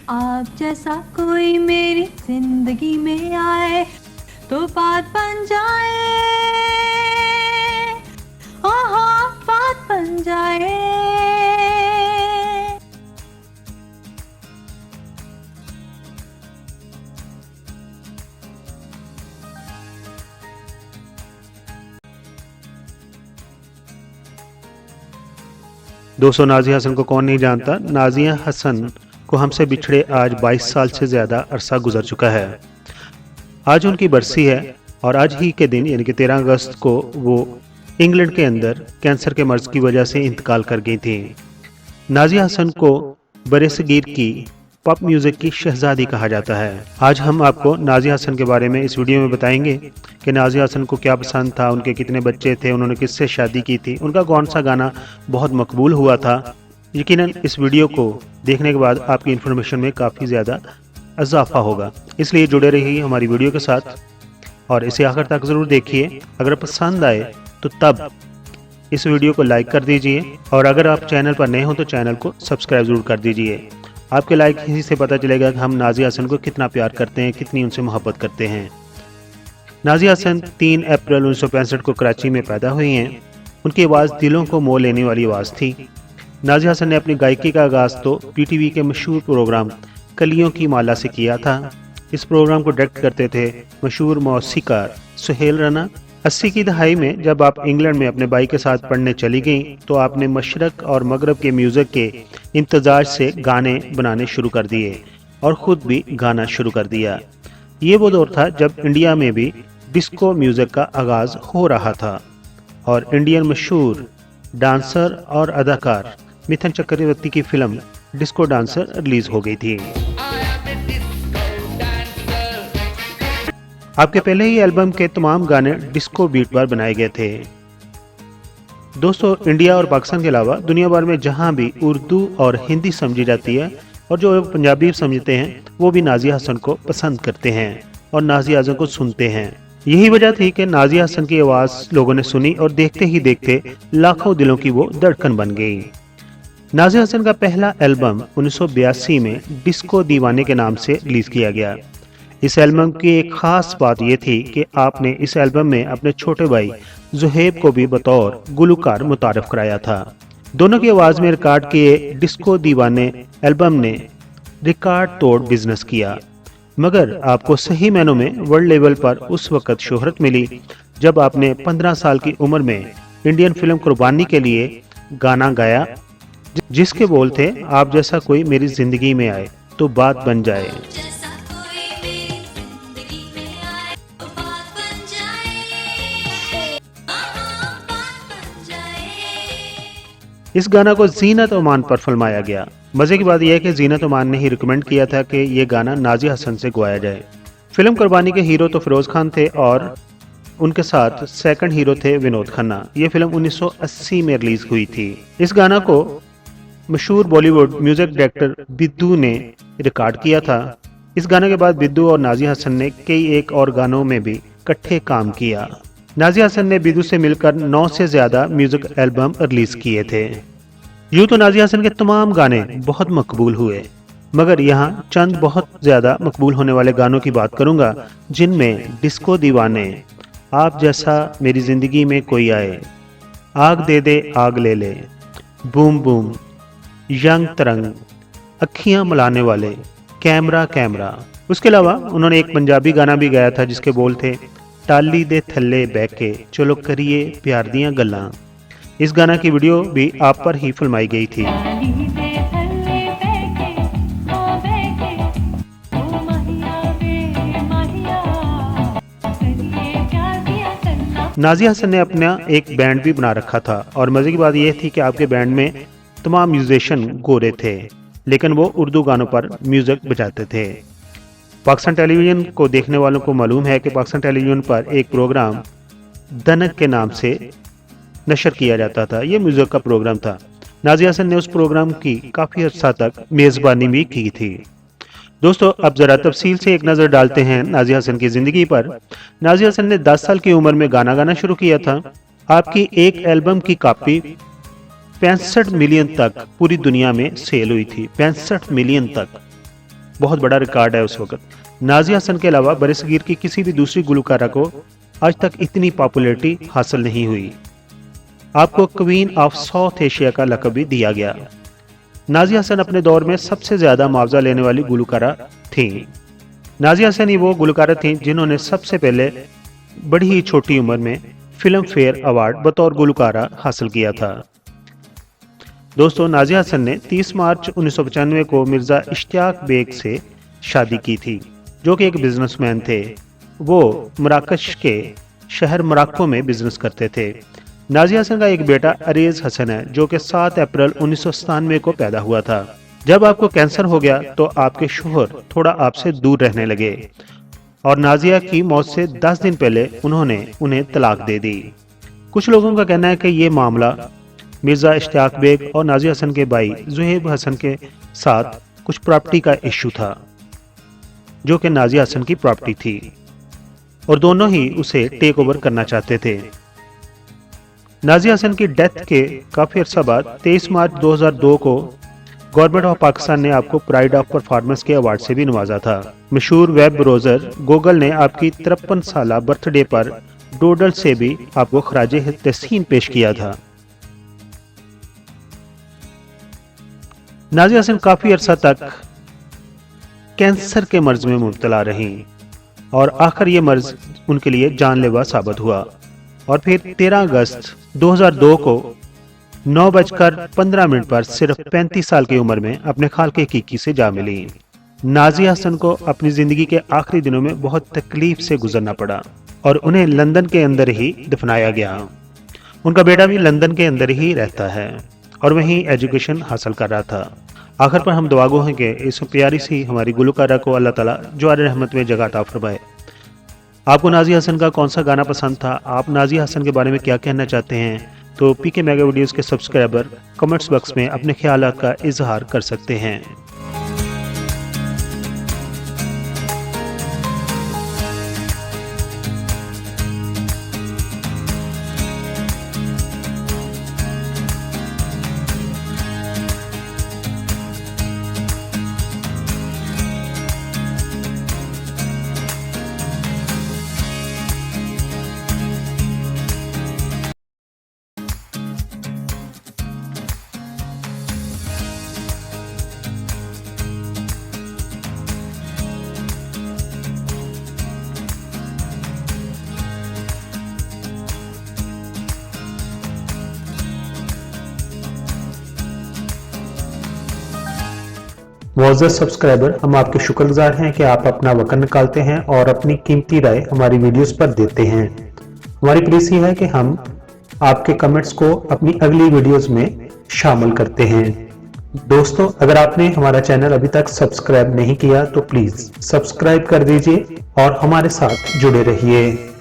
आप जैसा कोई मेरी जिंदगी में आए तो बात बन जाए, ओहो बात बन जाए। दोस्तों, नाज़िया हसन को कौन नहीं जानता। नाज़िया हसन को हमसे बिछड़े आज 22 साल से ज़्यादा अरसा गुजर चुका है। आज उनकी बरसी है और आज ही के दिन यानी कि 13 अगस्त को वो इंग्लैंड के अंदर कैंसर के मर्ज की वजह से इंतकाल कर गई थी। नाज़िया हसन को बरसगीर की पॉप म्यूज़िक की शहजादी कहा जाता है। आज हम आपको नाज़िया हसन के बारे में इस वीडियो में बताएंगे कि नाज़िया हसन को क्या पसंद था, उनके कितने बच्चे थे, उन्होंने किससे शादी की थी, उनका कौन सा गाना बहुत मकबूल हुआ था। यकीनन इस वीडियो को देखने के बाद आपकी इन्फॉर्मेशन में काफ़ी ज़्यादा इजाफा होगा, इसलिए जुड़े रहिए हमारी वीडियो के साथ और इसे आखिर तक ज़रूर देखिए। अगर पसंद आए तो तब इस वीडियो को लाइक कर दीजिए और अगर आप चैनल पर नए हो तो चैनल को सब्सक्राइब ज़रूर कर दीजिए। आपके लाइक ही से पता चलेगा कि हम नाज़िया हसन को कितना प्यार करते हैं, कितनी उनसे मोहब्बत करते हैं। नाज़िया हसन 3 अप्रैल 1965 को कराची में पैदा हुई हैं। उनकी आवाज़ दिलों को मोह लेने वाली आवाज़ थी। नाज़िया हसन ने अपनी गायकी का आगाज़ तो पीटीवी के मशहूर प्रोग्राम कलियों की माला से किया था। इस प्रोग्राम को डायरेक्ट करते थे मशहूर मौसीकार सुहेल राना। 80 की दहाई में जब आप इंग्लैंड में अपने भाई के साथ पढ़ने चली गईं तो आपने मशरक और मगरब के म्यूज़िक के इम्तजाज से गाने बनाने शुरू कर दिए और ख़ुद भी गाना शुरू कर दिया। ये वो दौर था जब इंडिया में भी डिस्को म्यूज़िक का आगाज़ हो रहा था और इंडियन मशहूर डांसर और अदाकार मिथुन चक्रवर्ती की फिल्म डिस्को डांसर रिलीज हो गई थी। आपके पहले ही एल्बम के तमाम गाने डिस्को बीट पर बनाए गए थे। दोस्तों, इंडिया और पाकिस्तान के अलावा दुनिया भर में जहां भी उर्दू और हिंदी समझी जाती है और जो पंजाबी समझते हैं वो भी नाज़िया हसन को पसंद करते हैं और नाज़िया हसन को सुनते हैं। यही वजह थी कि नाज़िया हसन की आवाज़ लोगों ने सुनी और देखते ही देखते लाखों दिलों की वो धड़कन बन गई। नाज़िया हसन का पहला एल्बम 1982 में डिस्को दीवाने के नाम से रिलीज किया गया। इस एल्बम की एक ख़ास बात यह थी कि आपने इस एल्बम में अपने छोटे भाई ज़ुहैब को भी बतौर गुलकार मुतारफ़ कराया था। दोनों की आवाज़ में रिकॉर्ड किए डिस्को दीवाने एल्बम ने रिकॉर्ड तोड़ बिजनेस किया, मगर आपको सही मायनों में वर्ल्ड लेवल पर उस वक़्त शोहरत मिली जब आपने 15 साल की उम्र में इंडियन फिल्म कुर्बानी के लिए गाना गाया जिसके बोल थे, आप जैसा कोई मेरी ज़िंदगी में आए तो बात बन जाए। इस गाना को जीनत ओमान पर फिल्माया गया। मज़े की बात यह है कि जीनत ओमान ने ही रिकमेंड किया था कि ये गाना नाज़िया हसन से गवाया जाए। फिल्म कुर्बानी के हीरो तो फिरोज़ खान थे और उनके साथ सेकंड हीरो थे विनोद खन्ना। ये फिल्म 1980 में रिलीज हुई थी। इस गाना को मशहूर बॉलीवुड म्यूजिक डायरेक्टर बिद्दू ने रिकॉर्ड किया था। इस गाने के बाद बिद्दू और नाज़िया हसन ने कई एक और गानों में भी इकट्ठे काम किया। नाज़िया हसन ने बिद्दू से मिलकर 9 से ज़्यादा म्यूजिक एल्बम रिलीज किए थे। यूँ तो नाज़िया हसन के तमाम गाने बहुत मकबूल हुए, मगर यहाँ चंद बहुत ज़्यादा मकबूल होने वाले गानों की बात करूँगा, जिनमें डिस्को दीवाने, आप जैसा मेरी ज़िंदगी में कोई आए, आग दे दे आग ले ले, बूम बूम, यंग तरंग, अखियां मिलाने वाले, कैमरा कैमरा। उसके अलावा उन्होंने एक पंजाबी गाना भी गाया था जिसके बोल थे, टाली दे थल्ले बैके चलो करिए प्यार दियां गल्लां। इस गाना की वीडियो भी आप पर ही फिल्माई गई थी। नाज़िया हसन ने अपना एक बैंड भी बना रखा था और मज़े की बात यह थी कि आपके बैंड में तमाम म्यूजिशियन गोरे थे, लेकिन वो उर्दू गानों पर म्यूज़िक बजाते थे। पाकिस्तान टेलीविज़न को देखने वालों को मालूम है कि पाकिस्तान टेलीविज़न पर एक प्रोग्राम दनक के नाम से नशर किया जाता था। ये म्यूज़िक का प्रोग्राम था। नाज़िया हसन ने उस प्रोग्राम की काफ़ी अर्सा तक मेज़बानी भी की थी। दोस्तों, अब ज़रा तफसील से एक नज़र डालते हैं नाज़िया हसन की ज़िंदगी पर। नाज़िया हसन ने 10 साल की उम्र में गाना गाना शुरू किया था। आपकी एक एल्बम की कॉपी 65 मिलियन तक पूरी दुनिया में सेल हुई थी। 65 मिलियन तक। बहुत बड़ा रिकॉर्ड है उस वक्त। नाज़िया हसन के अलावा बरसगीर की किसी भी दूसरी गुलकारा को आज तक इतनी पॉपुलैरिटी हासिल नहीं हुई। आपको क्वीन ऑफ साउथ एशिया का लक़ब भी दिया गया। नाज़िया हसन अपने दौर में सबसे ज्यादा मुआवजा लेने वाली गुलकारा थीं। नाज़िया हसन ही वो गुलकारा थीं जिन्होंने सबसे पहले बड़ी ही छोटी उम्र में फिल्म फेयर अवार्ड बतौर गुलकारा हासिल किया था। दोस्तों, नाज़िया हसन ने 30 मार्च 1995 को मिर्ज़ा इश्तियाक बेग से शादी की थी, जो कि एक बिजनेसमैन थे। वो मराकश के शहर मोरक्को में बिजनेस करते थे। नाज़िया हसन का एक बेटा अरेज हसन है, जो कि 7 अप्रैल 1997 को पैदा हुआ था। जब आपको कैंसर हो गया तो आपके शोहर थोड़ा आपसे दूर रहने लगे और नाज़िया की मौत से 10 दिन पहले उन्होंने उन्हें तलाक दे दी। कुछ लोगों का कहना है कि ये मामला मिर्ज़ा इश्तियाक बेग और नाज़िया हसन के भाई ज़ुहैब हसन के साथ कुछ प्रॉपर्टी का इश्यू था, जो कि नाज़िया हसन की प्रॉपर्टी थी और दोनों ही उसे टेक ओवर करना चाहते थे। नाज़िया हसन की डेथ के काफ़ी अर्सा बाद 23 मार्च 2002 को गवर्नमेंट ऑफ पाकिस्तान ने आपको प्राइड ऑफ परफॉर्मेंस के अवार्ड से भी नवाजा था। मशहूर वेब ब्राउज़र गूगल ने आपकी 53 साला बर्थडे पर डोडल से भी आपको खराजे तहसीन पेश किया था। नाज़िया हसन काफ़ी अरसा तक कैंसर के मर्ज में मुब्तला रहीं और आखिर ये मर्ज उनके लिए जानलेवा साबित हुआ और फिर 13 अगस्त 2002 को 9:15 पर सिर्फ 35 साल की उम्र में अपने खाल के कीकी से जा मिली। नाज़िया हसन को अपनी ज़िंदगी के आखिरी दिनों में बहुत तकलीफ से गुजरना पड़ा और उन्हें लंदन के अंदर ही दफनाया गया। उनका बेटा भी लंदन के अंदर ही रहता है और वहीं एजुकेशन हासिल कर रहा था। आखिर पर हम दुआगो हैं कि इस प्यारी सी हमारी गुलकारा को अल्लाह ताला जवार रहमत में जगह अता फरमाए। आपको नाज़िया हसन का कौन सा गाना पसंद था? आप नाज़िया हसन के बारे में क्या कहना चाहते हैं? तो पीके मेगा वीडियोस के सब्सक्राइबर कमेंट्स बॉक्स में अपने ख्यालात का इजहार कर सकते हैं। मुअज़्ज़ज़ सब्सक्राइबर, हम आपके शुक्रगुजार हैं कि आप अपना वक़्त निकालते हैं और अपनी कीमती राय हमारी वीडियोस पर देते हैं। हमारी प्लीज ये है कि हम आपके कमेंट्स को अपनी अगली वीडियोस में शामिल करते हैं। दोस्तों, अगर आपने हमारा चैनल अभी तक सब्सक्राइब नहीं किया तो प्लीज सब्सक्राइब कर दीजिए और हमारे साथ जुड़े रहिए।